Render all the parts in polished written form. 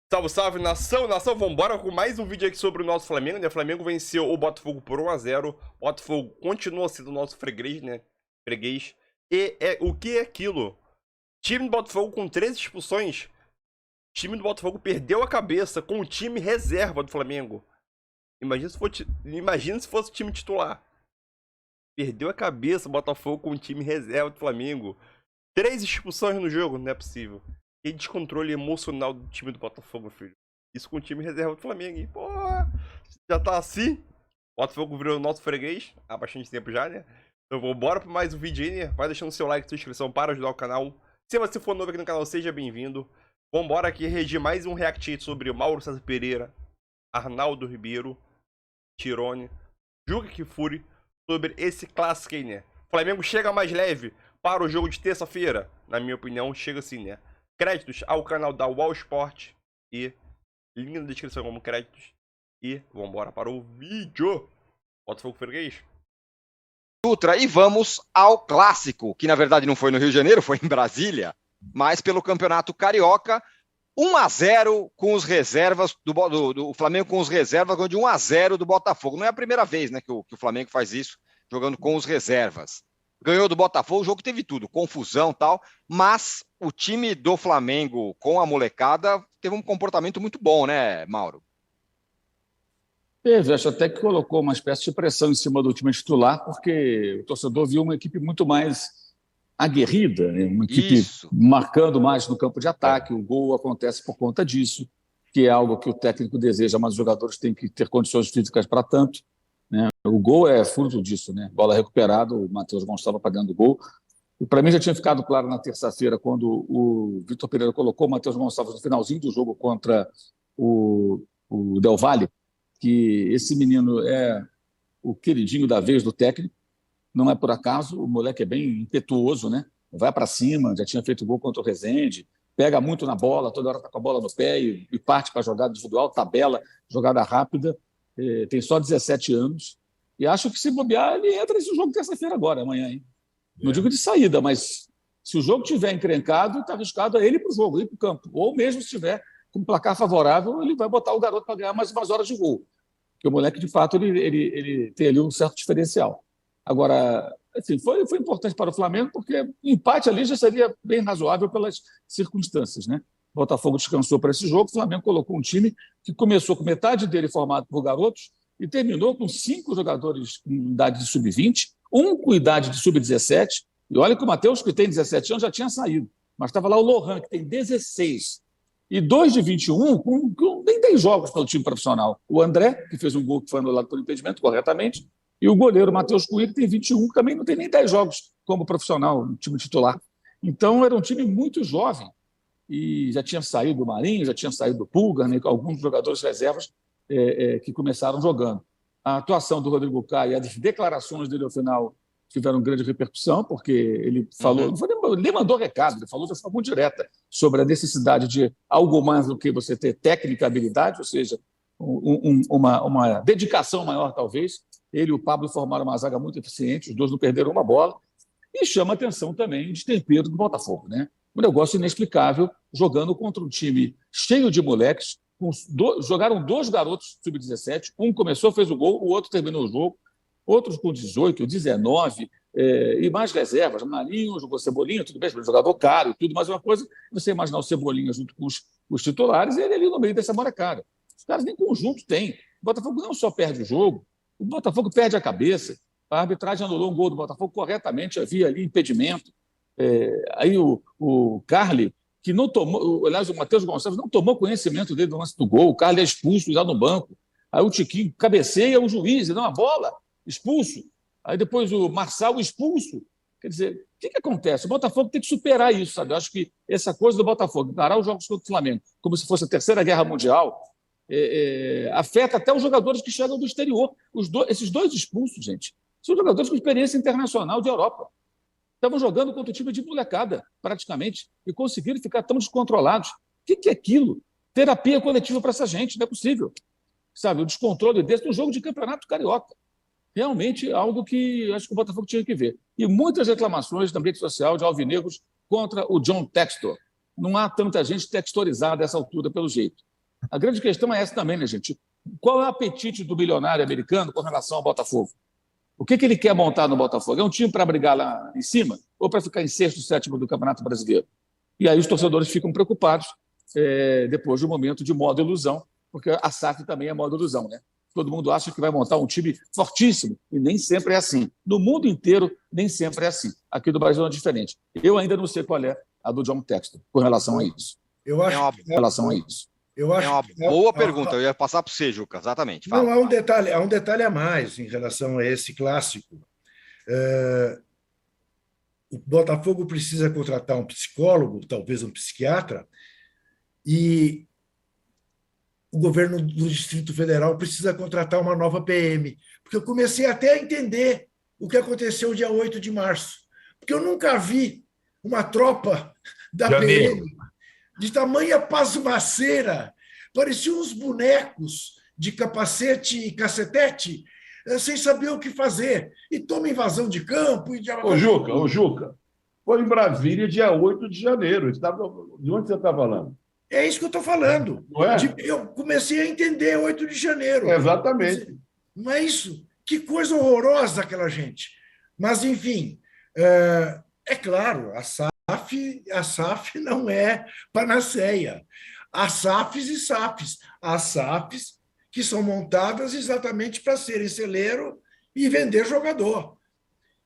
Salve, salve, nação, nação, vambora com mais um vídeo aqui sobre o nosso Flamengo, né? O Flamengo venceu o Botafogo por 1-0. O Botafogo continua sendo o nosso freguês, né? Freguês. E o que é aquilo? Time do Botafogo com 13 expulsões. Time do Botafogo perdeu a cabeça com o time reserva do Flamengo. Imagina se fosse o time titular. Perdeu a cabeça o Botafogo com o time reserva do Flamengo. 3 expulsões no jogo, não é possível. Que descontrole emocional do time do Botafogo, filho. Isso com o time reserva do Flamengo, hein? Porra! Já tá assim? O Botafogo virou nosso freguês há bastante tempo já, né? Então bora pra mais um vídeo aí, né? Vai deixando seu like e sua inscrição para ajudar o canal. Se você for novo aqui no canal, seja bem-vindo. Vambora aqui reagir mais um react sobre Mauro César Pereira, Arnaldo Ribeiro, Tirone, Juca Kfouri, sobre esse clássico aí, né? O Flamengo chega mais leve para o jogo de terça-feira. Na minha opinião, chega assim, né? Créditos ao canal da UOL Sport e link na descrição como créditos. E vambora para o vídeo. Botafogo freguês. Dutra, e vamos ao clássico, que na verdade não foi no Rio de Janeiro, foi em Brasília, mas pelo Campeonato Carioca, 1-0 com os reservas do Flamengo, com os reservas, de 1-0 do Botafogo. Não é a primeira vez, né, que o Flamengo faz isso, jogando com os reservas. Ganhou do Botafogo, o jogo teve tudo, confusão e tal, mas o time do Flamengo com a molecada teve um comportamento muito bom, né, Mauro? Teve, acho até que colocou uma espécie de pressão em cima do time titular, porque o torcedor viu uma equipe muito mais aguerrida, né? Uma equipe marcando mais no campo de ataque. O gol acontece por conta disso, que é algo que o técnico deseja, mas os jogadores têm que ter condições físicas para tanto, né? O gol é fruto disso, né? Bola recuperada, o Matheus Gonçalves para dentro do gol. E para mim já tinha ficado claro na terça-feira, quando o Vitor Pereira colocou o Matheus Gonçalves no finalzinho do jogo contra o Del Valle, que esse menino é o queridinho da vez do técnico, não é por acaso, o moleque é bem impetuoso, né? Vai para cima, já tinha feito gol contra o Rezende, pega muito na bola, toda hora está com a bola no pé e parte para a jogada individual, tabela, jogada rápida, tem só 17 anos, e acho que se bobear, ele entra nesse jogo terça-feira agora, amanhã, hein? Não digo de saída, mas se o jogo tiver encrencado, está arriscado a ele para o jogo, ir para o campo, ou mesmo se tiver com placar favorável, ele vai botar o garoto para ganhar mais umas horas de gol. Porque o moleque, de fato, ele tem ali um certo diferencial. Agora, assim, foi importante para o Flamengo, porque o empate ali já seria bem razoável pelas circunstâncias, né? O Botafogo descansou para esse jogo, o Flamengo colocou um time que começou com metade dele formado por garotos e terminou com 5 jogadores com idade de sub-20, um com idade de sub-17, e olha que o Matheus, que tem 17 anos, já tinha saído, mas estava lá o Lohan, que tem 16, e 2 de 21, com nem 10 jogos pelo time profissional. O André, que fez um gol que foi anulado por impedimento, corretamente, e o goleiro Matheus Cunha, que tem 21, que também não tem nem 10 jogos como profissional no time titular. Então, era um time muito jovem, e já tinha saído do Marinho, já tinha saído do Pulgar, né, com alguns jogadores reservas que começaram jogando. A atuação do Rodrigo Caio e as declarações dele ao final tiveram grande repercussão, porque ele falou, ele mandou recado, ele falou de forma muito direta sobre a necessidade de algo mais do que você ter técnica, habilidade, ou seja, uma dedicação maior, talvez. Ele e o Pablo formaram uma zaga muito eficiente, os dois não perderam uma bola, e chama a atenção também o destempero do Botafogo, né? Um negócio inexplicável, jogando contra um time cheio de moleques, jogaram 2 garotos sub-17, um começou, fez o gol, o outro terminou o jogo, outros com 18, 19, e mais reservas. Marinho jogou Cebolinha, tudo bem, jogador caro e tudo, mas uma coisa, você imaginar o Cebolinha junto com os titulares, e ele ali no meio dessa molecada. Os caras nem conjunto têm. O Botafogo não só perde o jogo, o Botafogo perde a cabeça. A arbitragem anulou um gol do Botafogo corretamente, havia ali impedimento. Aí o Carli, que não tomou, aliás, o Matheus Gonçalves não tomou conhecimento dele do lance do gol, o Carli é expulso já no banco. Aí o Tiquinho cabeceia o juiz, e dá uma bola, expulso. Aí depois o Marçal expulso. Quer dizer, o que acontece? O Botafogo tem que superar isso, sabe? Eu acho que essa coisa do Botafogo, encarar os jogos contra o Flamengo como se fosse a Terceira Guerra Mundial, afeta até os jogadores que chegam do exterior. Esses 2 expulsos, gente, são jogadores com experiência internacional de Europa. Estavam jogando contra o time de molecada, praticamente, e conseguiram ficar tão descontrolados. O que é aquilo? Terapia coletiva para essa gente, não é possível. Sabe, o descontrole desse no jogo de campeonato carioca. Realmente algo que acho que o Botafogo tinha que ver. E muitas reclamações na rede social de alvinegros contra o John Textor. Não há tanta gente textorizada a essa altura, pelo jeito. A grande questão é essa também, né, gente? Qual é o apetite do bilionário americano com relação ao Botafogo? O que ele quer montar no Botafogo? É um time para brigar lá em cima ou para ficar em sexto, sétimo do Campeonato Brasileiro? E aí os torcedores ficam preocupados depois do momento de modo ilusão, porque a SAF também é modo ilusão, né? Todo mundo acha que vai montar um time fortíssimo, e nem sempre é assim. No mundo inteiro, nem sempre é assim. Aqui do Brasil é diferente. Eu ainda não sei qual é a do John Textor com relação a isso. Eu acho, com relação a isso. Eu acho é uma boa pergunta. Eu ia passar para você, Juca, exatamente. Fala. Não, há um detalhe a mais em relação a esse clássico. O Botafogo precisa contratar um psicólogo, talvez um psiquiatra, e o governo do Distrito Federal precisa contratar uma nova PM. Porque eu comecei até a entender o que aconteceu dia 8 de março. Porque eu nunca vi uma tropa da PM de tamanha pasmaceira. Pareciam uns bonecos de capacete e cacetete, sem saber o que fazer. E toma invasão de campo. Ô, Juca, foi em Brasília, dia 8 de janeiro. De onde você está falando? É isso que eu estou falando. Não é? Eu comecei a entender 8 de janeiro. Exatamente. Não é isso? Que coisa horrorosa aquela gente. Mas, enfim, é claro, a SAF não é panaceia. Há SAFs e SAFs. Há SAFs que são montadas exatamente para serem celeiro e vender jogador,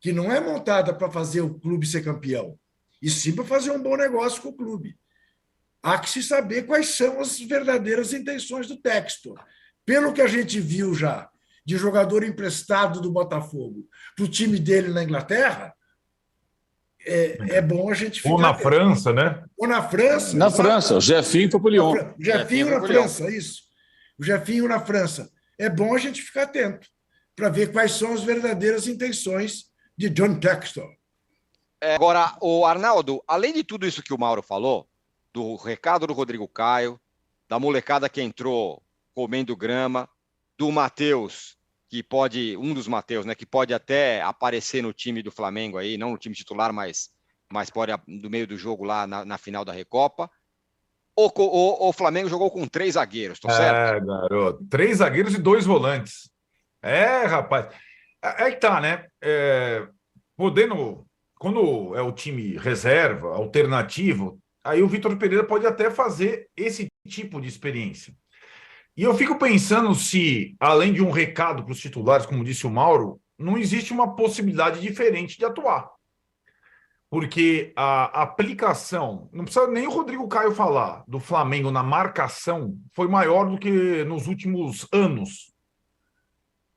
que não é montada para fazer o clube ser campeão, e sim para fazer um bom negócio com o clube. Há que se saber quais são as verdadeiras intenções do Textor. Pelo que a gente viu já de jogador emprestado do Botafogo para o time dele na Inglaterra, é bom a gente ficar... Ou na França, né? Ou na França. Na França, o Jefinho foi para o Lyon. O Jefinho na França, isso. O Jefinho na França. É bom a gente ficar atento para ver quais são as verdadeiras intenções de John Textor. Agora, o Arnaldo, além de tudo isso que o Mauro falou, do recado do Rodrigo Caio, da molecada que entrou comendo grama, do Matheus, que pode, um dos Matheus, né, que pode até aparecer no time do Flamengo aí, não no time titular, mas pode no meio do jogo lá na final da Recopa. O Flamengo jogou com 3 zagueiros, tô certo? Garoto. 3 zagueiros e 2 volantes. Rapaz. É que tá, né? Quando é o time reserva, alternativo, aí o Vitor Pereira pode até fazer esse tipo de experiência. E eu fico pensando se, além de um recado para os titulares, como disse o Mauro, não existe uma possibilidade diferente de atuar. Porque a aplicação, não precisa nem o Rodrigo Caio falar, do Flamengo na marcação, foi maior do que nos últimos anos.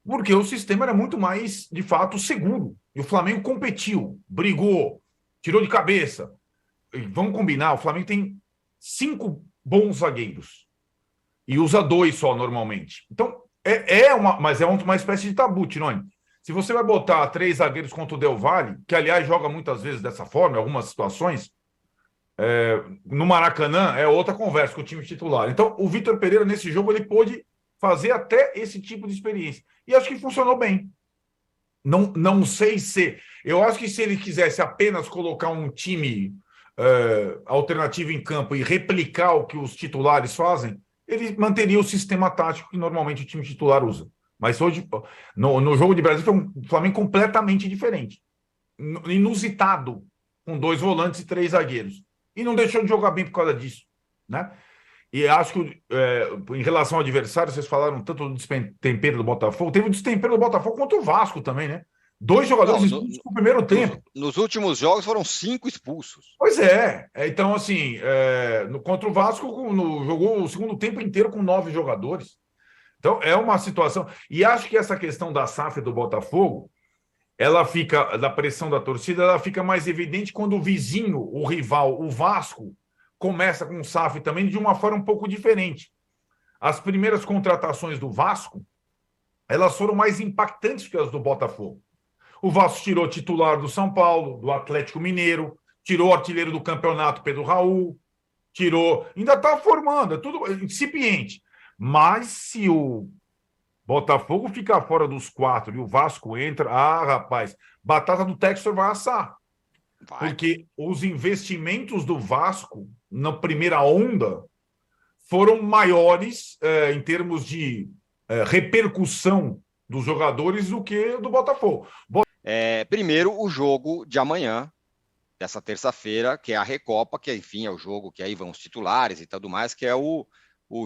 Porque o sistema era muito mais, de fato, seguro. E o Flamengo competiu, brigou, tirou de cabeça. E vamos combinar, o Flamengo tem 5 bons zagueiros. E usa 2 só, normalmente. Então, mas é uma espécie de tabu, Tironi. Se você vai botar 3 zagueiros contra o Del Valle, que, aliás, joga muitas vezes dessa forma, em algumas situações, no Maracanã é outra conversa com o time titular. Então, o Vitor Pereira, nesse jogo, ele pôde fazer até esse tipo de experiência. E acho que funcionou bem. Não sei se... Eu acho que se ele quisesse apenas colocar um time alternativo em campo e replicar o que os titulares fazem, ele manteria o sistema tático que normalmente o time titular usa. Mas hoje, no jogo de Brasília, foi um Flamengo completamente diferente. Inusitado, com 2 volantes e 3 zagueiros. E não deixou de jogar bem por causa disso, né? E acho que, em relação ao adversário, vocês falaram tanto do destempero do Botafogo. Teve o destempero do Botafogo contra o Vasco também, né? 2 jogadores expulsos no primeiro tempo. Nos últimos jogos foram 5 expulsos. Pois é. Então, assim, contra o Vasco, jogou o segundo tempo inteiro com 9 jogadores. Então, é uma situação... E acho que essa questão da SAF do Botafogo, ela fica, da pressão da torcida, ela fica mais evidente quando o vizinho, o rival, o Vasco, começa com o SAF também de uma forma um pouco diferente. As primeiras contratações do Vasco, elas foram mais impactantes que as do Botafogo. O Vasco tirou titular do São Paulo, do Atlético Mineiro, tirou o artilheiro do campeonato, Pedro Raul, ainda está formando, é tudo incipiente. Mas se o Botafogo ficar fora dos 4 e o Vasco entra, rapaz, batata do Textor vai assar. Porque os investimentos do Vasco, na primeira onda, foram maiores em termos de repercussão dos jogadores do que do Botafogo. Primeiro, o jogo de amanhã, dessa terça-feira, que é a Recopa, que enfim é o jogo que aí vão os titulares e tudo mais, que é o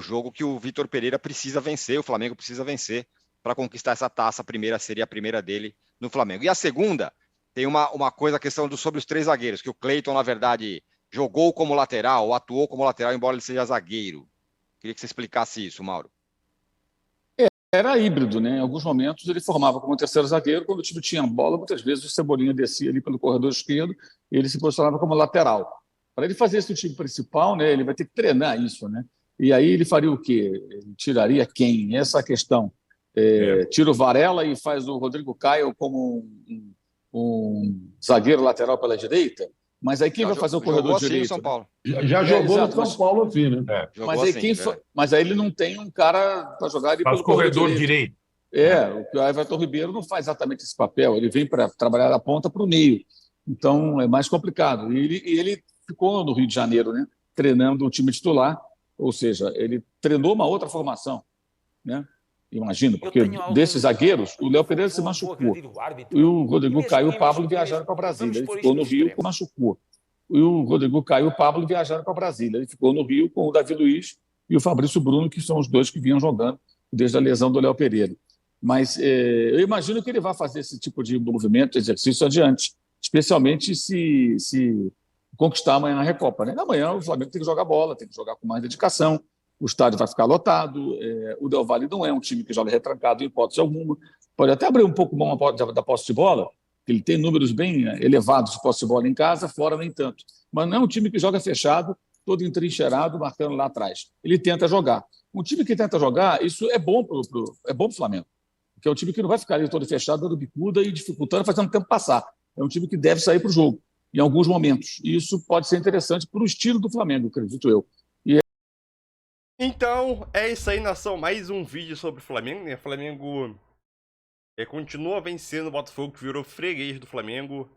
jogo que o Vitor Pereira precisa vencer, o Flamengo precisa vencer para conquistar essa taça. A primeira seria a primeira dele no Flamengo. E a segunda, tem uma coisa, a questão sobre os 3 zagueiros, que o Cleiton, na verdade, jogou como lateral, ou atuou como lateral, embora ele seja zagueiro. Queria que você explicasse isso, Mauro. Era híbrido, né? Em alguns momentos ele formava como terceiro zagueiro, quando o time tinha bola, muitas vezes o Cebolinha descia ali pelo corredor esquerdo e ele se posicionava como lateral. Para ele fazer isso no time principal, né, ele vai ter que treinar isso, né? E aí ele faria o quê? Ele tiraria quem? Essa é a questão. Tira o Varela e faz o Rodrigo Caio como um zagueiro lateral pela direita, mas aí quem vai fazer o corredor assim direito? São Paulo. Já jogou exato, no São Paulo assim, né? Mas aí ele não tem um cara para jogar ali Faz pelo corredor direito. O Everton Ribeiro não faz exatamente esse papel, ele vem para trabalhar da ponta para o meio, então é mais complicado. E ele ficou no Rio de Janeiro, né, treinando o time titular, ou seja, ele treinou uma outra formação, né? Imagino, porque desses zagueiros, o Léo Pereira se machucou, e o Rodrigo Caio e o Pablo viajaram para Brasília, ele ficou no Rio, machucou. E o Rodrigo Caio e o Pablo viajaram para Brasília, ele ficou no Rio com o Davi Luiz e o Fabrício Bruno, que são os dois que vinham jogando desde a lesão do Léo Pereira. Mas eu imagino que ele vai fazer esse tipo de movimento, exercício adiante, especialmente se conquistar amanhã a Recopa, né? Amanhã o Flamengo tem que jogar bola, tem que jogar com mais dedicação, o estádio vai ficar lotado, o Del Valle não é um time que joga retrancado em hipótese alguma, pode até abrir um pouco mão da posse de bola, ele tem números bem elevados de posse de bola em casa, fora nem tanto, mas não é um time que joga fechado, todo entrincheirado, marcando lá atrás. Ele tenta jogar. Um time que tenta jogar, isso é bom para o Flamengo, porque é um time que não vai ficar ali todo fechado, dando bicuda e dificultando, fazendo o tempo passar. É um time que deve sair para o jogo, em alguns momentos. E isso pode ser interessante para o estilo do Flamengo, acredito eu. Então, é isso aí, nação. Mais um vídeo sobre o Flamengo, né? O Flamengo continua vencendo o Botafogo, que virou freguês do Flamengo.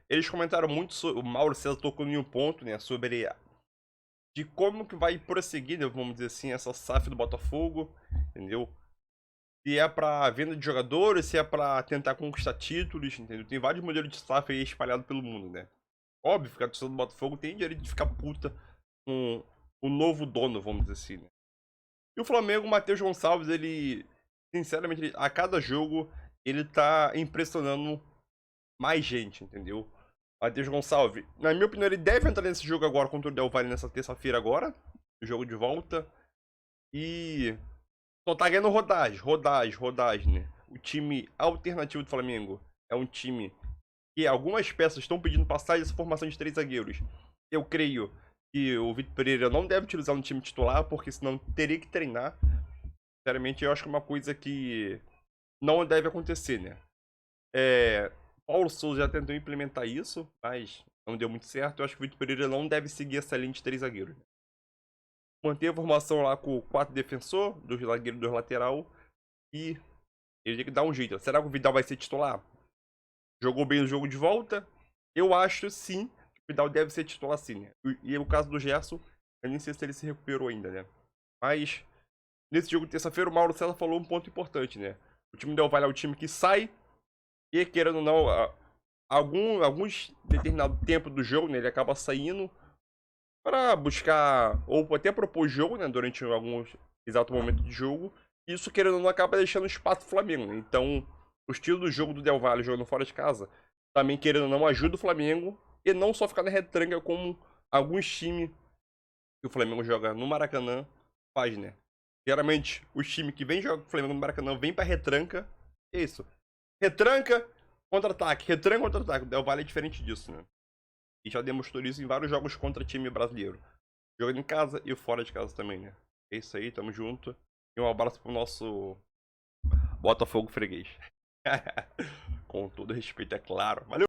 Eles comentaram muito sobre... O Mauro César tocou em um ponto, né? Sobre de como que vai prosseguir, né, vamos dizer assim, essa SAF do Botafogo, entendeu? Se é pra venda de jogadores, se é pra tentar conquistar títulos, entendeu? Tem vários modelos de SAF aí espalhados pelo mundo, né? Óbvio que a torcida do Botafogo tem direito de ficar puta com o novo dono, vamos dizer assim, né? E o Flamengo, o Matheus Gonçalves, ele, sinceramente, a cada jogo, ele tá impressionando mais gente, entendeu? Matheus Gonçalves, na minha opinião, ele deve entrar nesse jogo agora contra o Del Valle nessa terça-feira agora, o jogo de volta. E só tá ganhando rodagem, né? O time alternativo do Flamengo é um time que algumas peças estão pedindo passagem dessa formação de 3 zagueiros. Eu creio que o Vitor Pereira não deve utilizar no time titular, porque senão teria que treinar. Sinceramente, eu acho que é uma coisa que não deve acontecer, né? Paulo Souza já tentou implementar isso, mas não deu muito certo. Eu acho que o Vitor Pereira não deve seguir essa linha de 3 zagueiros. Manter a formação lá com 4 defensor, 2 zagueiros, 2 lateral. E ele tem que dar um jeito. Será que o Vidal vai ser titular? Jogou bem no jogo de volta? Eu acho sim que o Vidal deve ser titular sim, né? E o caso do Gerson, eu nem sei se ele se recuperou ainda, né? Mas nesse jogo de terça-feira o Mauro César falou um ponto importante, né? O time do Del Valle é o time que sai e, querendo ou não, alguns determinado tempo do jogo, né, ele acaba saindo para buscar, ou até propor jogo, né, durante alguns exato momento de jogo. Isso, querendo ou não, acaba deixando espaço pro Flamengo, né? Então, o estilo do jogo do Del Valle jogando fora de casa, também, querendo ou não, ajuda o Flamengo, e não só ficar na retranca como alguns times que o Flamengo joga no Maracanã faz, né? Geralmente, os times que vêm jogar com o Flamengo no Maracanã vêm pra retranca, é isso. Retranca, contra-ataque, retranca, contra-ataque. O Del Valle é diferente disso, né? E já demonstrou isso em vários jogos contra time brasileiro. Jogando em casa e fora de casa também, né? É isso aí, tamo junto. E um abraço pro nosso Botafogo freguês. Com todo respeito, é claro. Valeu!